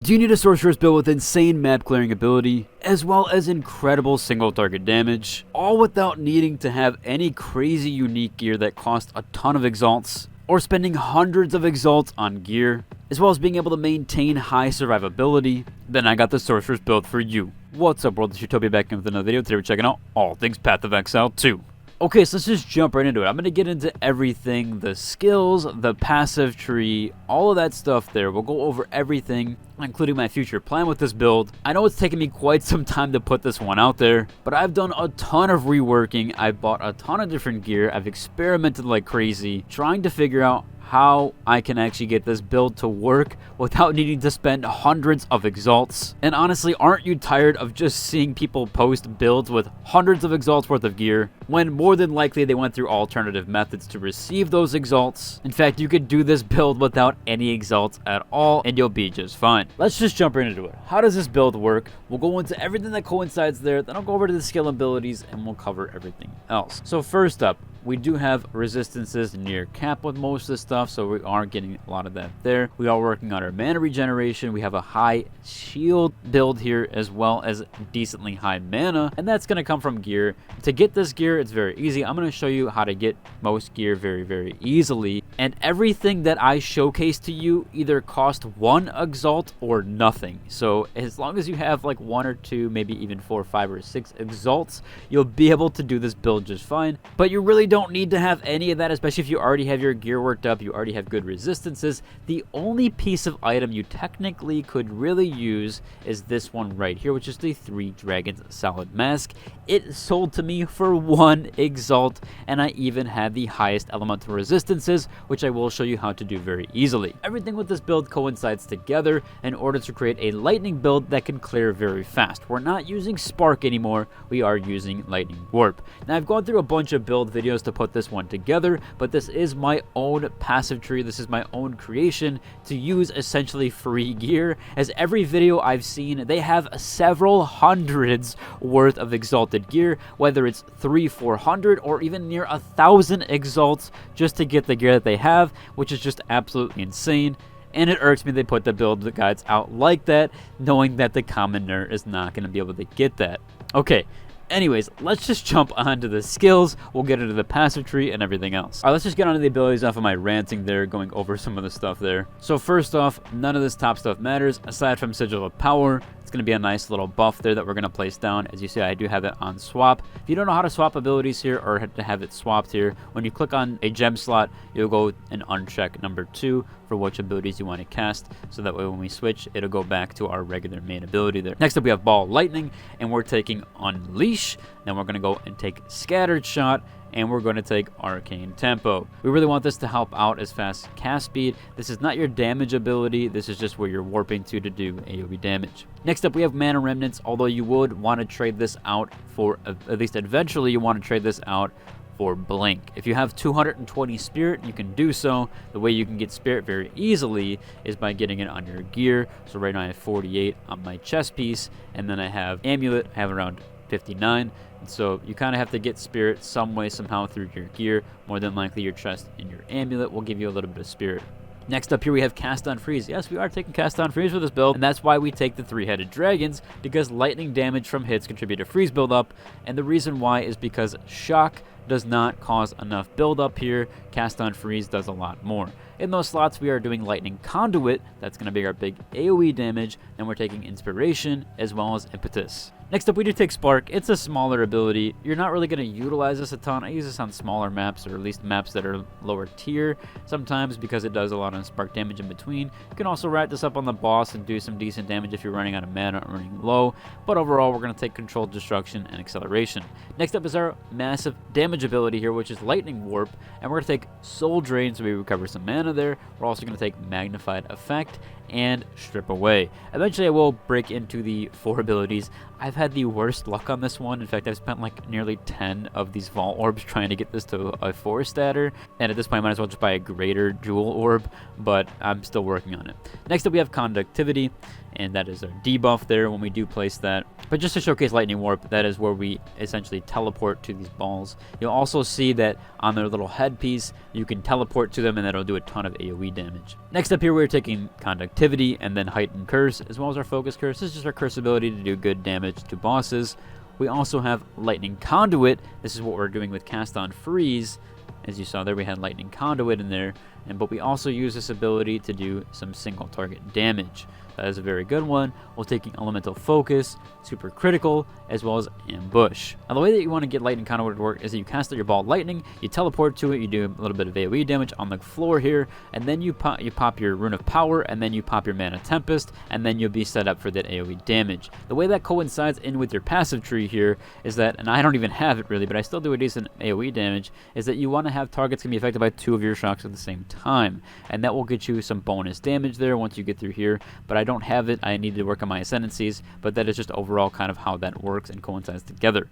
Do you need a sorceress build with insane map clearing ability, as well as incredible single target damage, all without needing to have any crazy unique gear that costs a ton of exalts, or spending hundreds of exalts on gear, as well as being able to maintain high survivability? Then I got the sorceress build for you. What's up world, it's Utopia back in with another video. Today we're checking out all things Path of Exile 2. Okay, so let's just jump right into it. I'm going to get into everything, the skills, the passive tree, all of that stuff there. We'll go over everything, including my future plan with this build. I know it's taken me quite some time to put this one out there, but I've done a ton of reworking. I've bought a ton of different gear. I've experimented like crazy, trying to figure out how I can actually get this build to work without needing to spend hundreds of exalts. And honestly, aren't you tired of just seeing people post builds with hundreds of exalts worth of gear, when more than likely they went through alternative methods to receive those exalts? In fact, you could do this build without any exalts at all and you'll be just fine. Let's just jump right into it. How does this build work? We'll go into everything that coincides there, then I'll go over to the skill abilities and we'll cover everything else. So first up, we do have resistances near cap with most of this stuff, so we are getting a lot of that there. We are working on our mana regeneration. We have a high shield build here, as well as decently high mana, and that's going to come from gear. To get this gear, it's very easy. I'm going to show you how to get most gear very easily, and everything that I showcase to you either cost 1 exalt or nothing. So as long as you have like 1 or 2, maybe even 4, 5, or 6 exalts, you'll be able to do this build just fine. But you really don't need to have any of that, especially if you already have your gear worked up, you already have good resistances. The only piece of item you technically could really use is this one right here, which is the 3 Dragons Solid Mask. It sold to me for 1 exalt, and I even had the highest elemental resistances, which I will show you how to do very easily. Everything with this build coincides together in order to create a lightning build that can clear very fast. We're not using spark anymore, we are using lightning warp. Now I've gone through a bunch of build videos to put this one together, but this is my own passive tree. This is my own creation to use essentially free gear, as every video I've seen, they have several hundreds worth of exalted gear, whether it's 300-400 or even near 1,000 exalts just to get the gear that they have, which is just absolutely insane. And it irks me they put the build guides out like that, knowing that the commoner is not going to be able to get that. Okay, anyways, let's just jump onto the skills. We'll get into the passive tree and everything else. All right, let's just get onto the abilities off of my ranting there, going over some of the stuff there. So first off, none of this top stuff matters aside from Sigil of Power. It's going to be a nice little buff there that we're going to place down. As you see, I do have it on swap. If you don't know how to swap abilities here or to have it swapped here, when you click on a gem slot, you'll go and uncheck number 2 for which abilities you want to cast, so that way when we switch, it'll go back to our regular main ability there. Next up, we have Ball Lightning, and we're taking Unleash. Then we're going to go and take Scattered Shot, and we're going to take Arcane Tempo. We really want this to help out as fast cast speed. This is not your damage ability, this is just where you're warping to do AoE damage. Next up, we have Mana Remnants, although you would want to trade this out for, at least eventually you want to trade this out for Blink. If you have 220 Spirit, you can do so. The way you can get Spirit very easily is by getting it on your gear. So right now I have 48 on my chest piece, and then I have Amulet, I have around 59. So you kind of have to get Spirit some way, somehow through your gear. More than likely your chest and your Amulet will give you a little bit of Spirit. Next up here, we have Cast on Freeze. Yes, we are taking Cast on Freeze for this build, and that's why we take the 3-headed dragons, because lightning damage from hits contribute to freeze buildup, and the reason why is because Shock does not cause enough buildup here. Cast on Freeze does a lot more. In those slots, we are doing Lightning Conduit. That's going to be our big AoE damage. Then we're taking Inspiration as well as Impetus. Next up, we do take Spark. It's a smaller ability. You're not really going to utilize this a ton. I use this on smaller maps, or at least maps that are lower tier sometimes, because it does a lot of spark damage in between. You can also wrap this up on the boss and do some decent damage if you're running out of mana or running low. But overall, we're going to take Controlled Destruction and Acceleration. Next up is our massive damage ability here, which is Lightning Warp. And we're going to take Soul Drain, so we recover some mana there. We're also going to take Magnified Effect and Strip Away. Eventually I will break into the 4 abilities. I've had the worst luck on this one. In fact, I've spent like nearly 10 of these Vault Orbs trying to get this to a 4 statter, and at this point I might as well just buy a greater Jewel Orb, but I'm still working on it. Next up, we have Conductivity, and that is our debuff there when we do place that. But just to showcase Lightning Warp, that is where we essentially teleport to these balls. You'll also see that on their little headpiece, you can teleport to them, and that'll do a ton of AoE damage. Next up here, we're taking Conductivity. Activity, and then Heightened Curse, as well as our Focus Curse. This is just our curse ability to do good damage to bosses. We also have Lightning Conduit. This is what we're doing with Cast on Freeze. As you saw there, we had Lightning Conduit in there, but we also use this ability to do some single target damage. That is a very good one. We're taking Elemental Focus, Super Critical, as well as Ambush. Now, the way that you want to get Lightning Conduit to work is that you cast out your ball of lightning, you teleport to it, you do a little bit of AoE damage on the floor here, and then you pop your Rune of Power, and then you pop your Mana Tempest, and then you'll be set up for that AoE damage. The way that coincides in with your passive tree here is that, and I don't even have it really, but I still do a decent AoE damage, is that you want to have targets can be affected by 2 of your shocks at the same time, and that will get you some bonus damage there once you get through here, but I don't have it. I need to work on my ascendancies, but that is just overall kind of how that works and coincides together.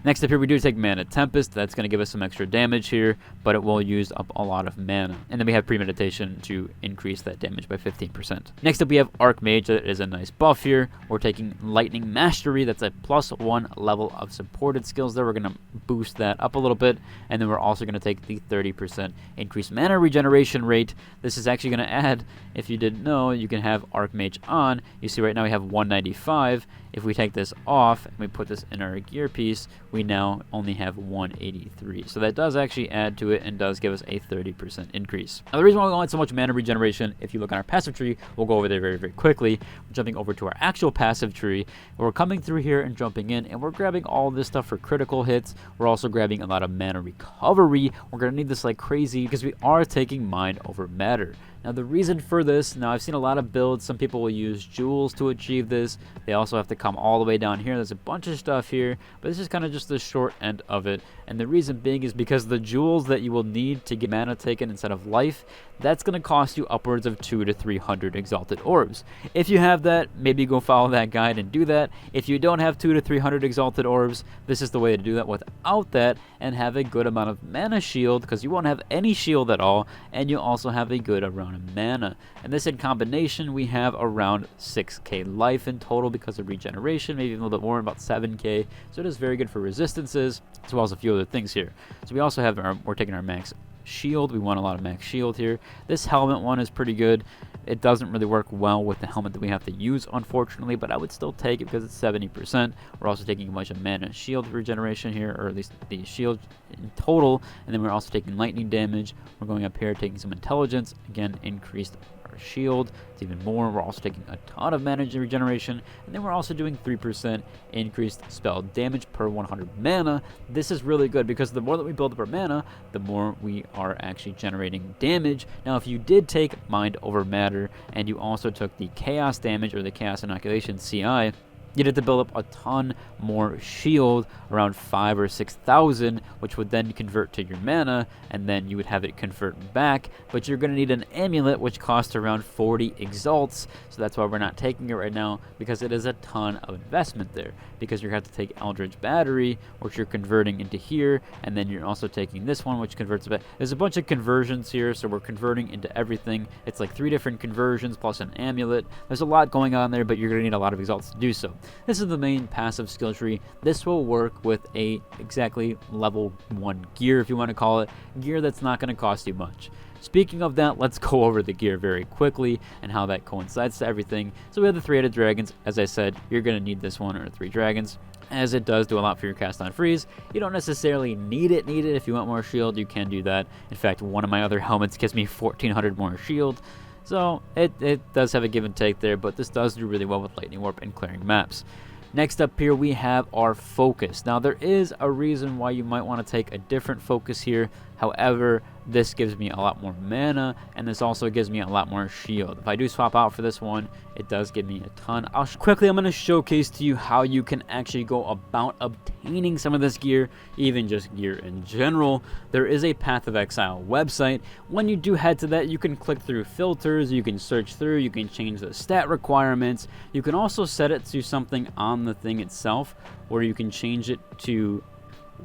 Next up here, we do take Mana Tempest. That's going to give us some extra damage here, but it will use up a lot of mana. And then we have Premeditation to increase that damage by 15%. Next up, we have Archmage. That is a nice buff here. We're taking Lightning Mastery. That's a +1 level of supported skills there. We're going to boost that up a little bit. And then we're also going to take the 30% increased mana regeneration rate. This is actually going to add, if you didn't know, you can have Archmage on. You see right now we have 195. If we take this off and we put this in our gear piece, we now only have 183. So that does actually add to it and does give us a 30% increase. Now, the reason why we want so much mana regeneration, if you look on our passive tree, we'll go over there very, very quickly. We're jumping over to our actual passive tree. We're coming through here and jumping in, and we're grabbing all this stuff for critical hits. We're also grabbing a lot of mana recovery. We're going to need this like crazy because we are taking Mind over Matter. Now, the reason for this, now I've seen a lot of builds. Some people will use jewels to achieve this. They also have to come all the way down here. There's a bunch of stuff here, but this is kind of just the short end of it. And the reason being is because the jewels that you will need to get mana taken instead of life, that's going to cost you upwards of 200 to 300 Exalted Orbs. If you have that, maybe go follow that guide and do that. If you don't have 200 to 300 Exalted Orbs, this is the way to do that without that and have a good amount of mana shield, because you won't have any shield at all, and you also have a good amount of mana. And this in combination, we have around 6k life in total because of regeneration, maybe even a little bit more, about 7k. So it is very good for resistances, as well as a few other things here. So we also have we're taking our max shield. We want a lot of max shield here. This helmet one is pretty good. It doesn't really work well with the helmet that we have to use, unfortunately, but I would still take it because it's 70%. We're also taking a bunch of mana shield regeneration here, or at least the shield in total, and then we're also taking lightning damage. We're going up here, taking some intelligence, again, increased our shield. It's even more. We're also taking a ton of mana regeneration, and then we're also doing 3% increased spell damage per 100 mana. This is really good because the more that we build up our mana, the more we are actually generating damage. Now, if you did take Mind over Matter and you also took the Chaos damage or the Chaos Inoculation CI, you'd have to build up a ton more shield, around 5,000 or 6,000, which would then convert to your mana, and then you would have it convert back. But you're going to need an amulet, which costs around 40 exalts, so that's why we're not taking it right now, because it is a ton of investment there. Because you have to take Eldritch Battery, which you're converting into here, and then you're also taking this one, which converts back. There's a bunch of conversions here, so we're converting into everything. It's like 3 different conversions plus an amulet. There's a lot going on there, but you're going to need a lot of exalts to do so. This is the main passive skill tree. This will work with a exactly level 1 gear, if you want to call it. Gear that's not going to cost you much. Speaking of that, let's go over the gear very quickly and how that coincides to everything. So we have the 3-headed dragons. As I said, you're going to need this one or 3 dragons, as it does do a lot for your cast on freeze. You don't necessarily need it. If you want more shield, you can do that. In fact, one of my other helmets gives me 1400 more shield. So it does have a give and take there, but this does do really well with Lightning Warp and clearing maps. Next up here, we have our focus. Now, there is a reason why you might want to take a different focus here. However, this gives me a lot more mana, and this also gives me a lot more shield. If I do swap out for this one, it does give me a ton. I'm going to showcase to you how you can actually go about obtaining some of this gear, even just gear in general. There is a Path of Exile website. When you do head to that, you can click through filters, you can search through, you can change the stat requirements. You can also set it to something on the thing itself, where you can change it to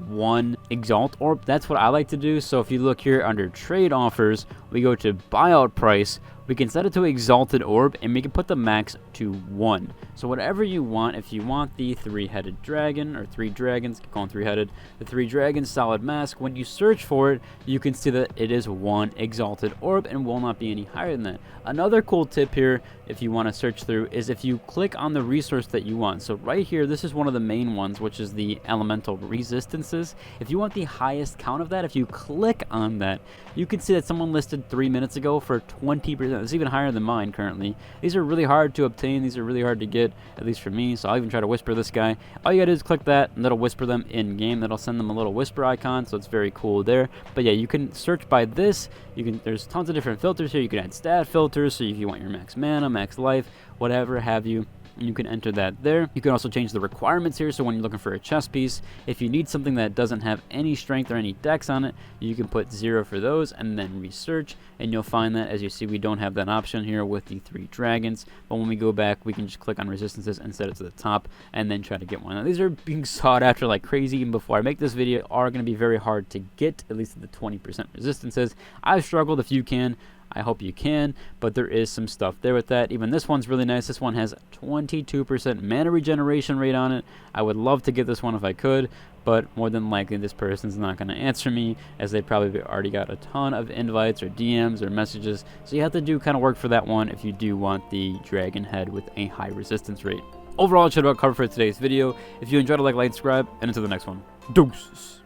1 exalt orb. That's what I like to do. So if you look here under trade offers, we go to buyout price, we we can set it to Exalted Orb, and we can put the max to 1. So whatever you want, if you want the 3-headed dragon, or 3 dragons, keep calling 3-headed, the 3 dragons solid mask, when you search for it, you can see that it is 1 Exalted Orb and will not be any higher than that. Another cool tip here, if you want to search through, is if you click on the resource that you want. So right here, this is one of the main ones, which is the elemental resistances. If you want the highest count of that, if you click on that, you can see that someone listed 3 minutes ago for 20%. It's even higher than mine currently. These are really hard to obtain. These are really hard to get, at least for me. So I'll even try to whisper this guy. All you gotta do is click that, and that'll whisper them in game. That'll send them a little whisper icon, so it's very cool there. But yeah, you can search by this. There's tons of different filters here. You can add stat filters, so if you want your max mana, max life, whatever have you, you can enter that there. You can also change the requirements here, so when you're looking for a chest piece, if you need something that doesn't have any strength or any dex on it, you can put 0 for those and then research, and you'll find that, as you see, we don't have that option here with the 3 dragons, but when we go back, we can just click on resistances and set it to the top and then try to get one. Now, these are being sought after like crazy. Even before I make this video, are going to be very hard to get, at least at the 20% resistances. I've struggled. If you can, I hope you can, but there is some stuff there with that. Even this one's really nice. This one has 22% mana regeneration rate on it. I would love to get this one if I could, but more than likely this person's not going to answer me, as they probably already got a ton of invites or DMs or messages. So you have to do kind of work for that one if you do want the dragon head with a high resistance rate. Overall, it should about cover for today's video. If you enjoyed it, like, subscribe, and until the next one. Deuces.